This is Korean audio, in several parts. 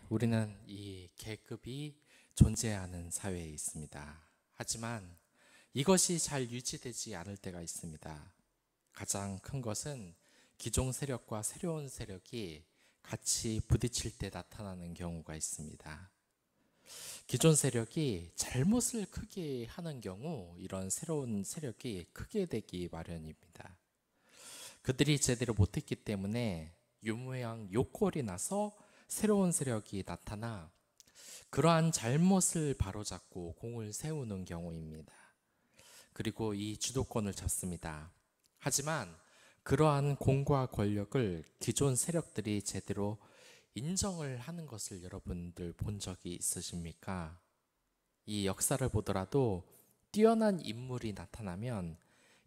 우리는 이 계급이 존재하는 사회에 있습니다. 하지만 이것이 잘 유지되지 않을 때가 있습니다. 가장 큰 것은 기존 세력과 새로운 세력이 같이 부딪힐 때 나타나는 경우가 있습니다. 기존 세력이 잘못을 크게 하는 경우 이런 새로운 세력이 크게 되기 마련입니다. 그들이 제대로 못했기 때문에 유모양 욕골이 나서 새로운 세력이 나타나 그러한 잘못을 바로잡고 공을 세우는 경우입니다. 그리고 이 주도권을 잡습니다. 하지만 그러한 공과 권력을 기존 세력들이 제대로 인정을 하는 것을 여러분들 본 적이 있으십니까? 이 역사를 보더라도 뛰어난 인물이 나타나면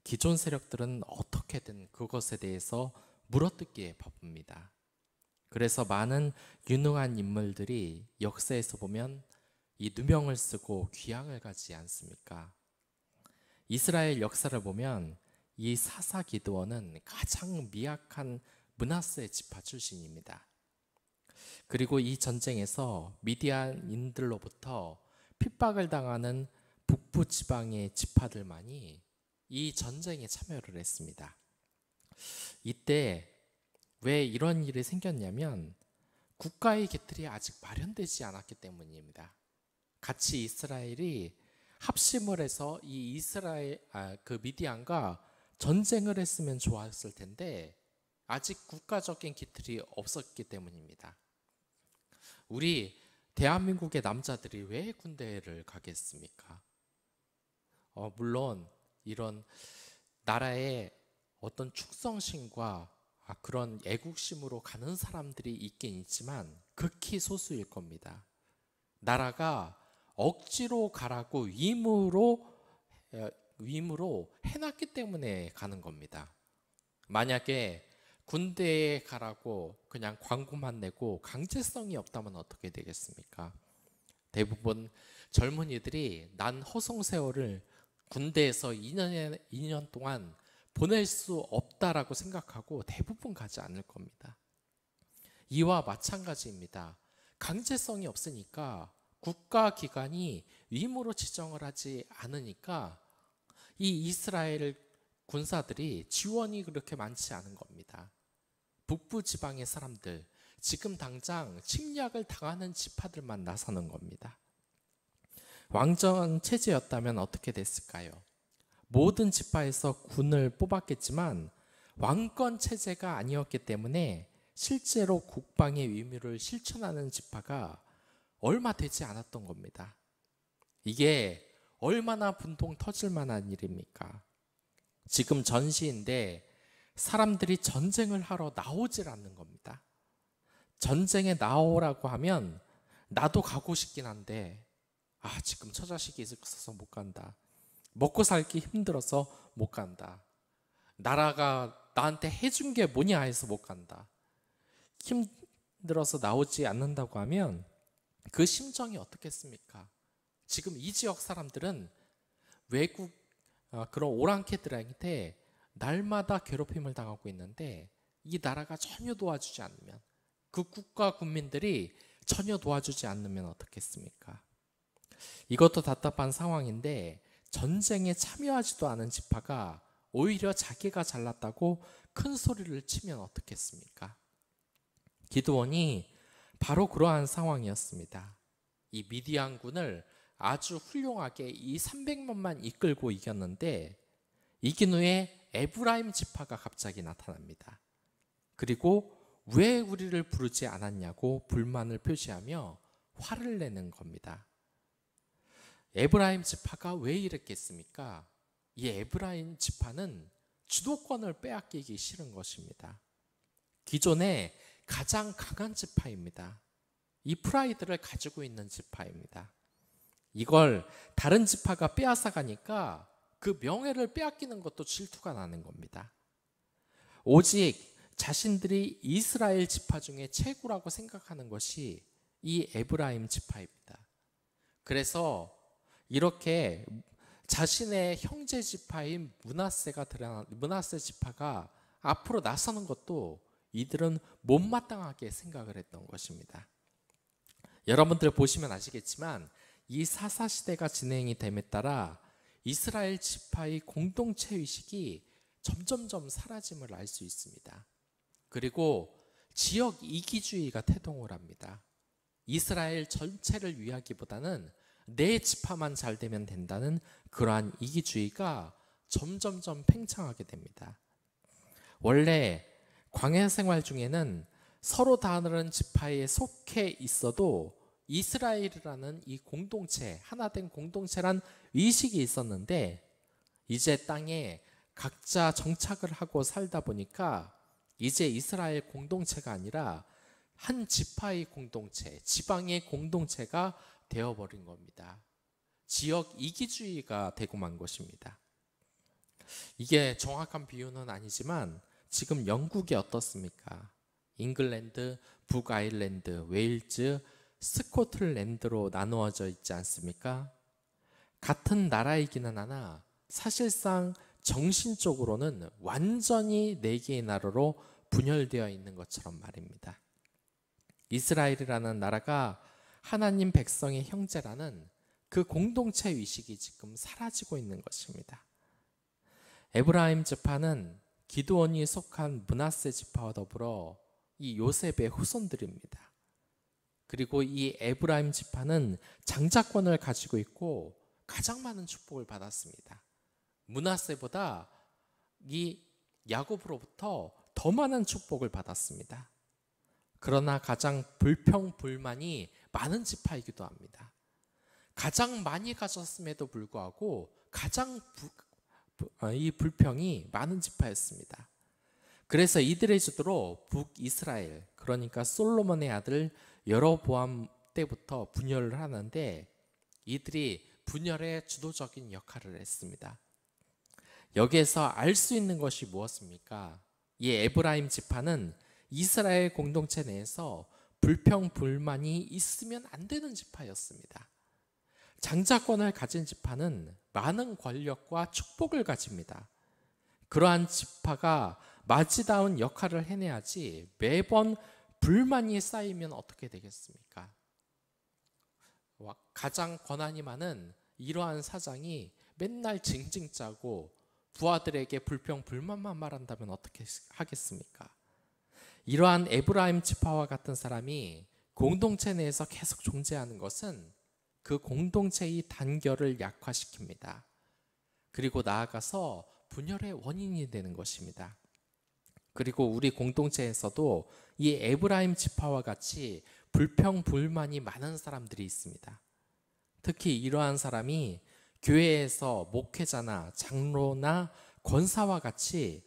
기존 세력들은 어떻게든 그것에 대해서 물어뜯기에 바쁩니다. 그래서 많은 유능한 인물들이 역사에서 보면 이 누명을 쓰고 귀향을 가지 않습니까? 이스라엘 역사를 보면 이 사사 기드온은 가장 미약한 므낫세 지파 출신입니다. 그리고 이 전쟁에서 미디안인들로부터 핍박을 당하는 북부 지방의 지파들만이 이 전쟁에 참여를 했습니다. 이때 왜 이런 일이 생겼냐면 국가의 기틀이 아직 마련되지 않았기 때문입니다. 같이 이스라엘이 합심을 해서 이 그 미디안과 전쟁을 했으면 좋았을 텐데 아직 국가적인 기틀이 없었기 때문입니다. 우리 대한민국의 남자들이 왜 군대를 가겠습니까? 물론 이런 나라의 어떤 충성심과 그런 애국심으로 가는 사람들이 있긴 있지만 극히 소수일 겁니다. 나라가 억지로 가라고 위임으로 해놨기 때문에 가는 겁니다. 만약에 군대에 가라고 그냥 광고만 내고 강제성이 없다면 어떻게 되겠습니까? 대부분 젊은이들이 난 허송세월을 군대에서 2년 동안 보낼 수 없다라고 생각하고 대부분 가지 않을 겁니다. 이와 마찬가지입니다. 강제성이 없으니까 국가기관이 위임으로 지정을 하지 않으니까 이 이스라엘 군사들이 지원이 그렇게 많지 않은 겁니다. 북부 지방의 사람들, 지금 당장 침략을 당하는 지파들만 나서는 겁니다. 왕정 체제였다면 어떻게 됐을까요? 모든 지파에서 군을 뽑았겠지만 왕권 체제가 아니었기 때문에 실제로 국방의 의무를 실천하는 지파가 얼마 되지 않았던 겁니다. 이게 얼마나 분통 터질 만한 일입니까? 지금 전시인데 사람들이 전쟁을 하러 나오질 않는 겁니다. 전쟁에 나오라고 하면 나도 가고 싶긴 한데 지금 처자식이 있어서 못 간다. 먹고 살기 힘들어서 못 간다. 나라가 나한테 해준 게 뭐냐 해서 못 간다. 힘들어서 나오지 않는다고 하면 그 심정이 어떻겠습니까? 지금 이 지역 사람들은 외국 그런 오랑캐들한테 날마다 괴롭힘을 당하고 있는데 이 나라가 전혀 도와주지 않으면, 그 국가 국민들이 전혀 도와주지 않으면 어떻겠습니까? 이것도 답답한 상황인데 전쟁에 참여하지도 않은 지파가 오히려 자기가 잘났다고 큰 소리를 치면 어떻겠습니까? 기드온이 바로 그러한 상황이었습니다. 이 미디안군을 아주 훌륭하게 이 300만만 이끌고 이겼는데 이긴 후에 에브라임 지파가 갑자기 나타납니다. 그리고 왜 우리를 부르지 않았냐고 불만을 표시하며 화를 내는 겁니다. 에브라임 지파가 왜 이랬겠습니까? 이 에브라임 지파는 주도권을 빼앗기기 싫은 것입니다. 기존에 가장 강한 지파입니다. 이 프라이드를 가지고 있는 지파입니다. 이걸 다른 지파가 빼앗아 가니까 그 명예를 빼앗기는 것도 질투가 나는 겁니다. 오직 자신들이 이스라엘 지파 중에 최고라고 생각하는 것이 이 에브라임 지파입니다. 그래서 이렇게 자신의 형제 지파인 므낫세 지파가 앞으로 나서는 것도 이들은 못마땅하게 생각을 했던 것입니다. 여러분들 보시면 아시겠지만 이 사사시대가 진행이 됨에 따라 이스라엘 지파의 공동체 의식이 점점점 사라짐을 알 수 있습니다. 그리고 지역 이기주의가 태동을 합니다. 이스라엘 전체를 위하기보다는 내 지파만 잘 되면 된다는 그러한 이기주의가 점점점 팽창하게 됩니다. 원래 광야 생활 중에는 서로 다른 지파에 속해 있어도 이스라엘이라는 이 공동체, 하나된 공동체란 의식이 있었는데 이제 땅에 각자 정착을 하고 살다 보니까 이제 이스라엘 공동체가 아니라 한 지파의 공동체, 지방의 공동체가 되어버린 겁니다. 지역 이기주의가 되고 만 것입니다. 이게 정확한 비유는 아니지만 지금 영국이 어떻습니까? 잉글랜드, 북아일랜드, 웨일즈, 스코틀랜드로 나누어져 있지 않습니까? 같은 나라이기는 하나 사실상 정신적으로는 완전히 네 개의 나라로 분열되어 있는 것처럼 말입니다. 이스라엘이라는 나라가 하나님 백성의 형제라는 그 공동체 의식이 지금 사라지고 있는 것입니다. 에브라임 지파는 기드온이 속한 므낫세 지파와 더불어 이 요셉의 후손들입니다. 그리고 이 에브라임 지파는 장자권을 가지고 있고 가장 많은 축복을 받았습니다. 므낫세보다 이 야곱으로부터 더 많은 축복을 받았습니다. 그러나 가장 불평불만이 많은 지파이기도 합니다. 가장 많이 가졌음에도 불구하고 가장 이 불평이 많은 지파였습니다. 그래서 이들의 주도로 북이스라엘, 그러니까 솔로몬의 아들 여로보암 때부터 분열을 하는데 이들이 분열의 주도적인 역할을 했습니다. 여기에서 알 수 있는 것이 무엇입니까? 이 에브라임 지파는 이스라엘 공동체 내에서 불평불만이 있으면 안 되는 지파였습니다. 장자권을 가진 지파는 많은 권력과 축복을 가집니다. 그러한 지파가 마치다운 역할을 해내야지 매번 불만이 쌓이면 어떻게 되겠습니까? 가장 권한이 많은 이러한 사장이 맨날 징징 짜고 부하들에게 불평불만만 말한다면 어떻게 하겠습니까? 이러한 에브라임 지파와 같은 사람이 공동체 내에서 계속 존재하는 것은 그 공동체의 단결을 약화시킵니다. 그리고 나아가서 분열의 원인이 되는 것입니다. 그리고 우리 공동체에서도 이 에브라임 지파와 같이 불평불만이 많은 사람들이 있습니다. 특히 이러한 사람이 교회에서 목회자나 장로나 권사와 같이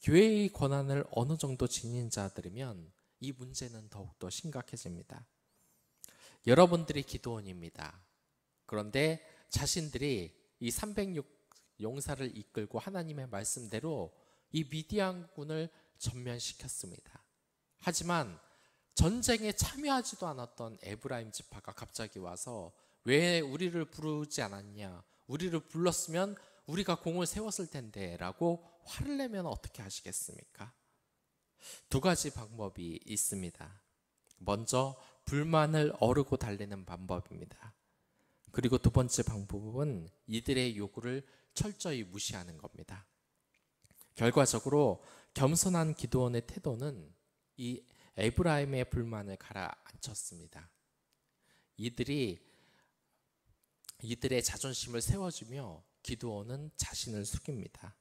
교회의 권한을 어느 정도 지닌 자들이면 이 문제는 더욱더 심각해집니다. 여러분들이 기도원입니다. 그런데 자신들이 이 306 용사를 이끌고 하나님의 말씀대로 이 미디안군을 전면시켰습니다. 하지만 전쟁에 참여하지도 않았던 에브라임 지파가 갑자기 와서 왜 우리를 부르지 않았냐? 우리를 불렀으면 우리가 공을 세웠을 텐데 라고 화를 내면 어떻게 하시겠습니까? 두 가지 방법이 있습니다. 먼저 불만을 어르고 달래는 방법입니다. 그리고 두 번째 방법은 이들의 요구를 철저히 무시하는 겁니다. 결과적으로 겸손한 기드온의 태도는 이 에브라임의 불만을 가라앉혔습니다. 이들의 자존심을 세워주며 기드온은 자신을 숙입니다.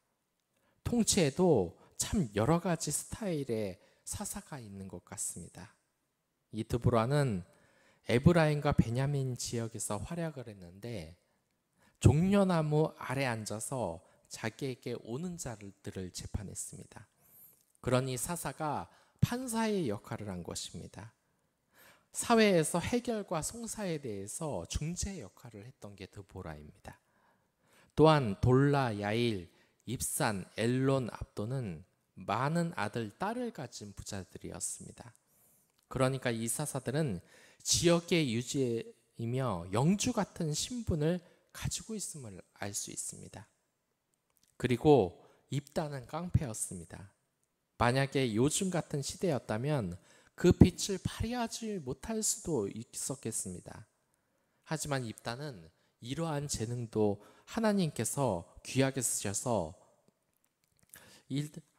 통치에도 참 여러 가지 스타일의 사사가 있는 것 같습니다. 이 드보라는 에브라임과 베냐민 지역에서 활약을 했는데 종려나무 아래 앉아서 자기에게 오는 자들을 재판했습니다. 그러니 사사가 판사의 역할을 한 것입니다. 사회에서 해결과 송사에 대해서 중재 역할을 했던 게 드보라입니다. 또한 돌라, 야일, 입산, 엘론, 압도는 많은 아들, 딸을 가진 부자들이었습니다. 그러니까 이 사사들은 지역의 유지이며 영주 같은 신분을 가지고 있음을 알 수 있습니다. 그리고 입다는 깡패였습니다. 만약에 요즘 같은 시대였다면 그 빛을 발휘하지 못할 수도 있었겠습니다. 하지만 입다는 이러한 재능도 하나님께서 귀하게 쓰셔서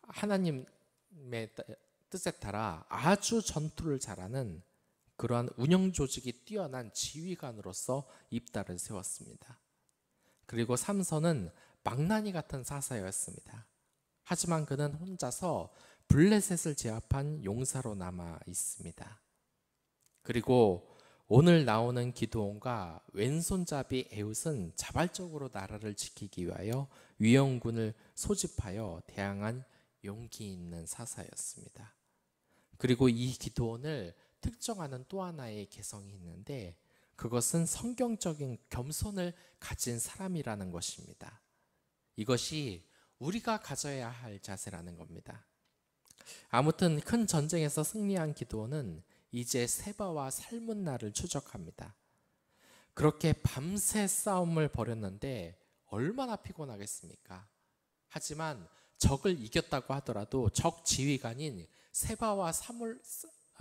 하나님의 뜻에 따라 아주 전투를 잘하는 그러한 운영 조직이 뛰어난 지휘관으로서 입다를 세웠습니다. 그리고 삼손은 망나니 같은 사사였습니다. 하지만 그는 혼자서 블레셋을 제압한 용사로 남아 있습니다. 그리고 오늘 나오는 기드온과 왼손잡이 에훗은 자발적으로 나라를 지키기 위하여 위험군을 소집하여 대항한 용기 있는 사사였습니다. 그리고 이 기드온을 특정하는 또 하나의 개성이 있는데 그것은 성경적인 겸손을 가진 사람이라는 것입니다. 이것이 우리가 가져야 할 자세라는 겁니다. 아무튼 큰 전쟁에서 승리한 기드온은 이제 세바와 살문나를 추적합니다. 그렇게 밤새 싸움을 벌였는데 얼마나 피곤하겠습니까? 하지만 적을 이겼다고 하더라도 적 지휘관인 세바와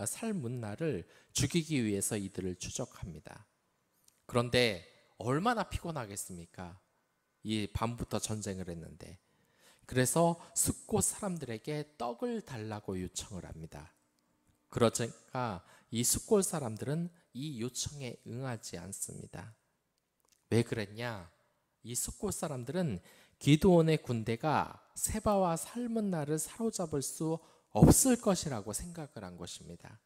살문나를 죽이기 위해서 이들을 추적합니다. 그런데 얼마나 피곤하겠습니까? 이 밤부터 전쟁을 했는데. 그래서 숫곳 사람들에게 떡을 달라고 요청을 합니다. 그러니까 이 숫곳 사람들은 이 요청에 응하지 않습니다. 왜 그랬냐? 이 숫곳 사람들은 기드온의 군대가 세바와 살문나를 사로잡을 수 없을 것이라고 생각을 한 것입니다.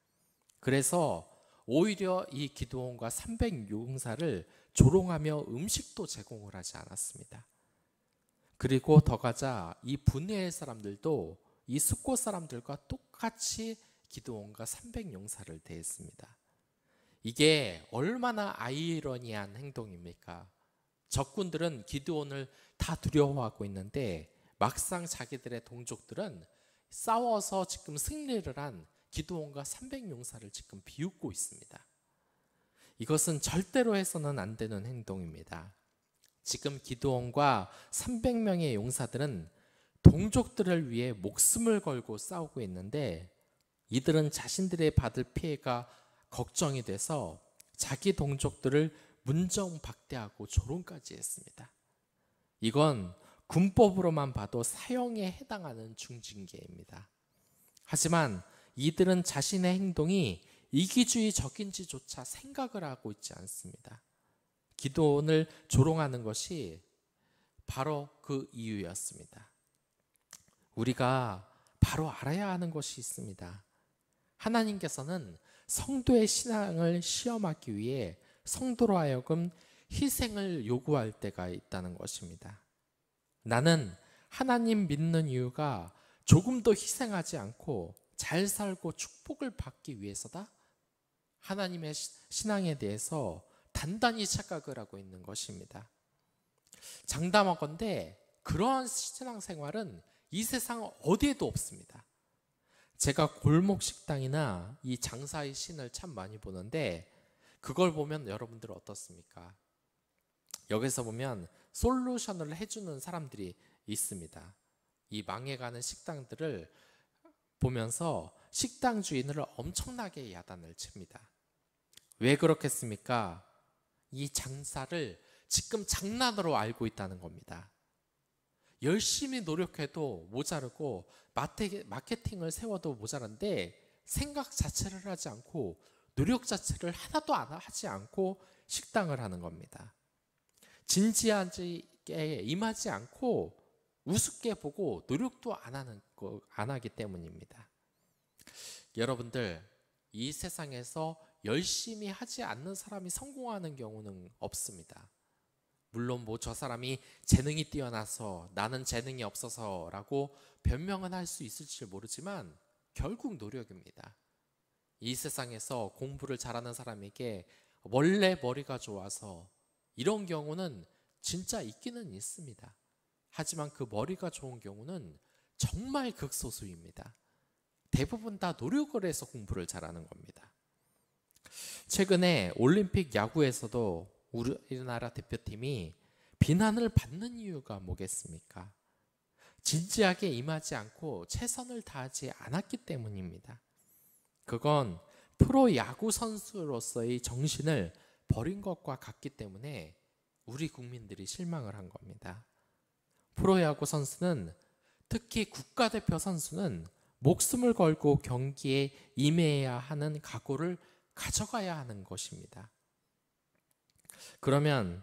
그래서 오히려 이 기드온과 300용사를 조롱하며 음식도 제공을 하지 않았습니다. 그리고 더 가자 이 분해의 사람들도 이 숫곳 사람들과 똑같이 기드온과 300용사를 대했습니다. 이게 얼마나 아이러니한 행동입니까? 적군들은 기드온을 다 두려워하고 있는데 막상 자기들의 동족들은 싸워서 지금 승리를 한 기드온과 300용사를 지금 비웃고 있습니다. 이것은 절대로 해서는 안 되는 행동입니다. 지금 기드온과 300명의 용사들은 동족들을 위해 목숨을 걸고 싸우고 있는데 이들은 자신들의 받을 피해가 걱정이 돼서 자기 동족들을 문정박대하고 조롱까지 했습니다. 이건 군법으로만 봐도 사형에 해당하는 중징계입니다. 하지만 이들은 자신의 행동이 이기주의적인지조차 생각을 하고 있지 않습니다. 기드온을 조롱하는 것이 바로 그 이유였습니다. 우리가 바로 알아야 하는 것이 있습니다. 하나님께서는 성도의 신앙을 시험하기 위해 성도로 하여금 희생을 요구할 때가 있다는 것입니다. 나는 하나님 믿는 이유가 조금 더 희생하지 않고 잘 살고 축복을 받기 위해서다? 하나님의 신앙에 대해서 단단히 착각을 하고 있는 것입니다. 장담하건대 그러한 신앙생활은 이 세상 어디에도 없습니다. 제가 골목 식당이나 이 장사의 신을 참 많이 보는데 그걸 보면 여러분들 어떻습니까? 여기서 보면 솔루션을 해주는 사람들이 있습니다. 이 망해가는 식당들을 보면서 식당 주인을 엄청나게 야단을 칩니다. 왜 그렇겠습니까? 이 장사를 지금 장난으로 알고 있다는 겁니다. 열심히 노력해도 모자르고 마케팅을 세워도 모자란데 생각 자체를 하지 않고 노력 자체를 하나도 하지 않고 식당을 하는 겁니다. 진지하게 임하지 않고 우습게 보고 노력도 안 하기 때문입니다. 여러분들, 이 세상에서 열심히 하지 않는 사람이 성공하는 경우는 없습니다. 물론 저 사람이 재능이 뛰어나서 나는 재능이 없어서라고 변명은 할 수 있을지 모르지만 결국 노력입니다. 이 세상에서 공부를 잘하는 사람에게 원래 머리가 좋아서 이런 경우는 진짜 있기는 있습니다. 하지만 그 머리가 좋은 경우는 정말 극소수입니다. 대부분 다 노력을 해서 공부를 잘하는 겁니다. 최근에 올림픽 야구에서도 우리나라 대표팀이 비난을 받는 이유가 뭐겠습니까? 진지하게 임하지 않고 최선을 다하지 않았기 때문입니다. 그건 프로야구 선수로서의 정신을 버린 것과 같기 때문에 우리 국민들이 실망을 한 겁니다. 프로야구 선수는, 특히 국가대표 선수는 목숨을 걸고 경기에 임해야 하는 각오를 가져가야 하는 것입니다. 그러면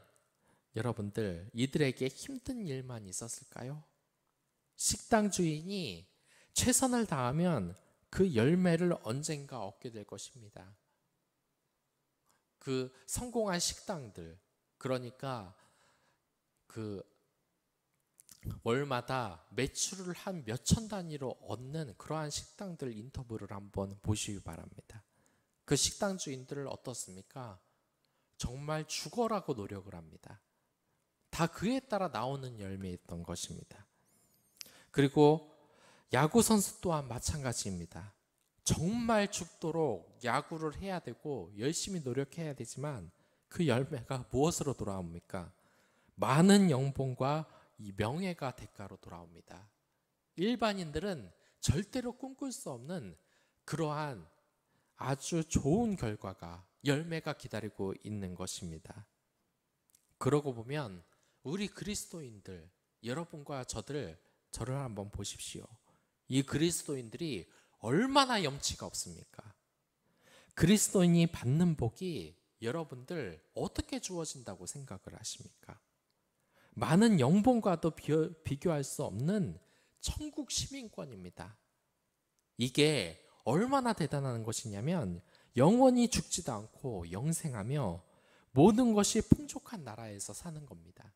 여러분들, 이들에게 힘든 일만 있었을까요? 식당 주인이 최선을 다하면 그 열매를 언젠가 얻게 될 것입니다. 그 성공한 식당들, 그러니까 그 월마다 매출을 한 몇천 단위로 얻는 그러한 식당들 인터뷰를 한번 보시기 바랍니다. 그 식당 주인들을 어떻습니까? 정말 죽어라고 노력을 합니다. 다 그에 따라 나오는 열매였던 것입니다. 그리고 야구 선수 또한 마찬가지입니다. 정말 죽도록 야구를 해야 되고 열심히 노력해야 되지만 그 열매가 무엇으로 돌아옵니까? 많은 연봉과 이 명예가 대가로 돌아옵니다. 일반인들은 절대로 꿈꿀 수 없는 그러한 아주 좋은 결과가, 열매가 기다리고 있는 것입니다. 그러고 보면 우리 그리스도인들, 여러분과 저를 한번 보십시오. 이 그리스도인들이 얼마나 염치가 없습니까? 그리스도인이 받는 복이 여러분들 어떻게 주어진다고 생각을 하십니까? 많은 연봉과도 비교할 수 없는 천국 시민권입니다. 이게 얼마나 대단한 것이냐면 영원히 죽지도 않고 영생하며 모든 것이 풍족한 나라에서 사는 겁니다.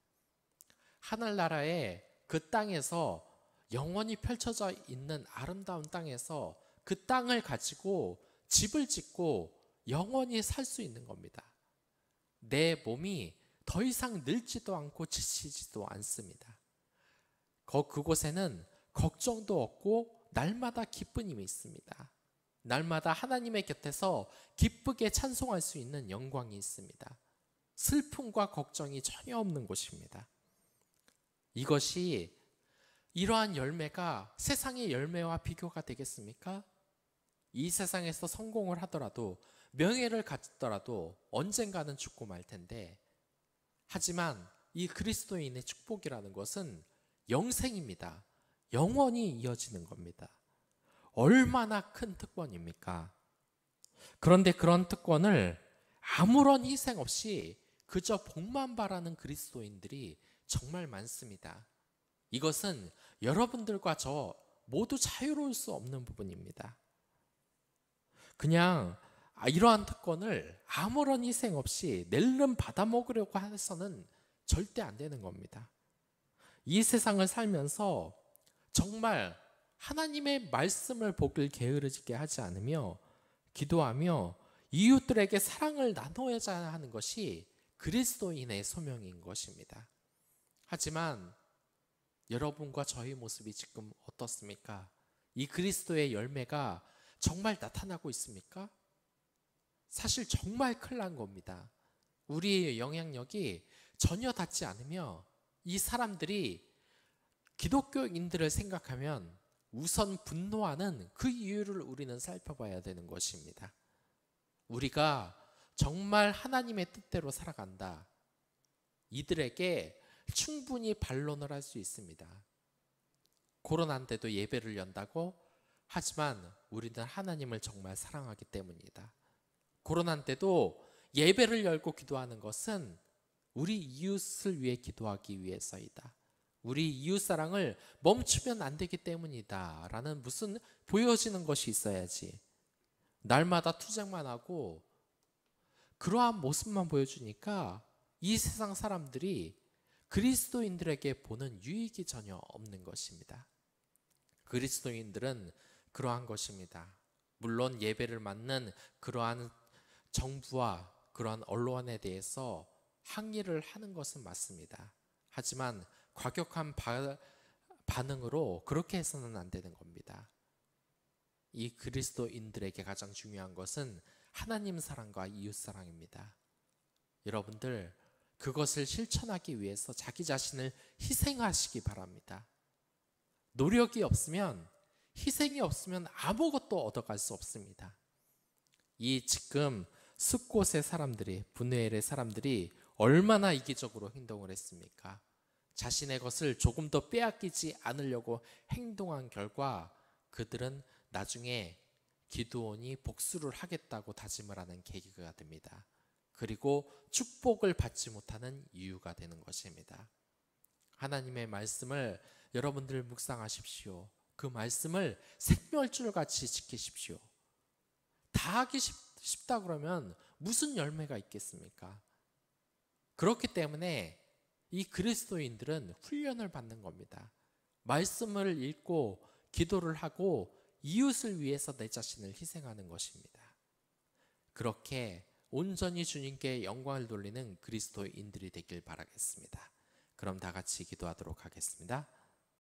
하늘나라의 그 땅에서, 영원히 펼쳐져 있는 아름다운 땅에서 그 땅을 가지고 집을 짓고 영원히 살 수 있는 겁니다. 내 몸이 더 이상 늙지도 않고 지치지도 않습니다. 그곳에는 걱정도 없고 날마다 기쁨이 있습니다. 날마다 하나님의 곁에서 기쁘게 찬송할 수 있는 영광이 있습니다. 슬픔과 걱정이 전혀 없는 곳입니다. 이것이, 이러한 열매가 세상의 열매와 비교가 되겠습니까? 이 세상에서 성공을 하더라도, 명예를 갖더라도 언젠가는 죽고 말 텐데, 하지만 이 그리스도인의 축복이라는 것은 영생입니다. 영원히 이어지는 겁니다. 얼마나 큰 특권입니까? 그런데 그런 특권을 아무런 희생 없이 그저 복만 바라는 그리스도인들이 정말 많습니다. 이것은 여러분들과 저 모두 자유로울 수 없는 부분입니다. 그냥 이러한 특권을 아무런 희생 없이 낼름 받아먹으려고 해서는 절대 안 되는 겁니다. 이 세상을 살면서 정말 하나님의 말씀을 보길 게으르게 하지 않으며 기도하며 이웃들에게 사랑을 나눠야 하는 것이 그리스도인의 소명인 것입니다. 하지만 여러분과 저의 모습이 지금 어떻습니까? 이 그리스도의 열매가 정말 나타나고 있습니까? 사실 정말 큰일 난 겁니다. 우리의 영향력이 전혀 닿지 않으며 이 사람들이 기독교인들을 생각하면 우선 분노하는 그 이유를 우리는 살펴봐야 되는 것입니다. 우리가 정말 하나님의 뜻대로 살아간다, 이들에게 충분히 반론을 할 수 있습니다. 코로나인데도 예배를 연다고? 하지만 우리는 하나님을 정말 사랑하기 때문이다. 코로나인데도 예배를 열고 기도하는 것은 우리 이웃을 위해 기도하기 위해서이다. 우리 이웃 사랑을 멈추면 안 되기 때문이다 라는 무슨 보여지는 것이 있어야지. 날마다 투쟁만 하고 그러한 모습만 보여주니까 이 세상 사람들이 그리스도인들에게 보는 유익이 전혀 없는 것입니다. 그리스도인들은 그러한 것입니다. 물론 예배를 맡는 그러한 정부와 그러한 언론에 대해서 항의를 하는 것은 맞습니다. 하지만 과격한 반응으로 그렇게 해서는 안 되는 겁니다. 이 그리스도인들에게 가장 중요한 것은 하나님 사랑과 이웃 사랑입니다. 여러분들, 그것을 실천하기 위해서 자기 자신을 희생하시기 바랍니다. 노력이 없으면, 희생이 없으면 아무것도 얻어갈 수 없습니다. 이 지금 숫곳의 사람들이, 분회엘의 사람들이 얼마나 이기적으로 행동을 했습니까? 자신의 것을 조금 더 빼앗기지 않으려고 행동한 결과 그들은 나중에 기드온이 복수를 하겠다고 다짐을 하는 계기가 됩니다. 그리고 축복을 받지 못하는 이유가 되는 것입니다. 하나님의 말씀을 여러분들 묵상하십시오. 그 말씀을 생명줄같이 지키십시오. 다 하기 쉽다 그러면 무슨 열매가 있겠습니까? 그렇기 때문에 이 그리스도인들은 훈련을 받는 겁니다. 말씀을 읽고 기도를 하고 이웃을 위해서 내 자신을 희생하는 것입니다. 그렇게 온전히 주님께 영광을 돌리는 그리스도인들이 되길 바라겠습니다. 그럼 다 같이 기도하도록 하겠습니다.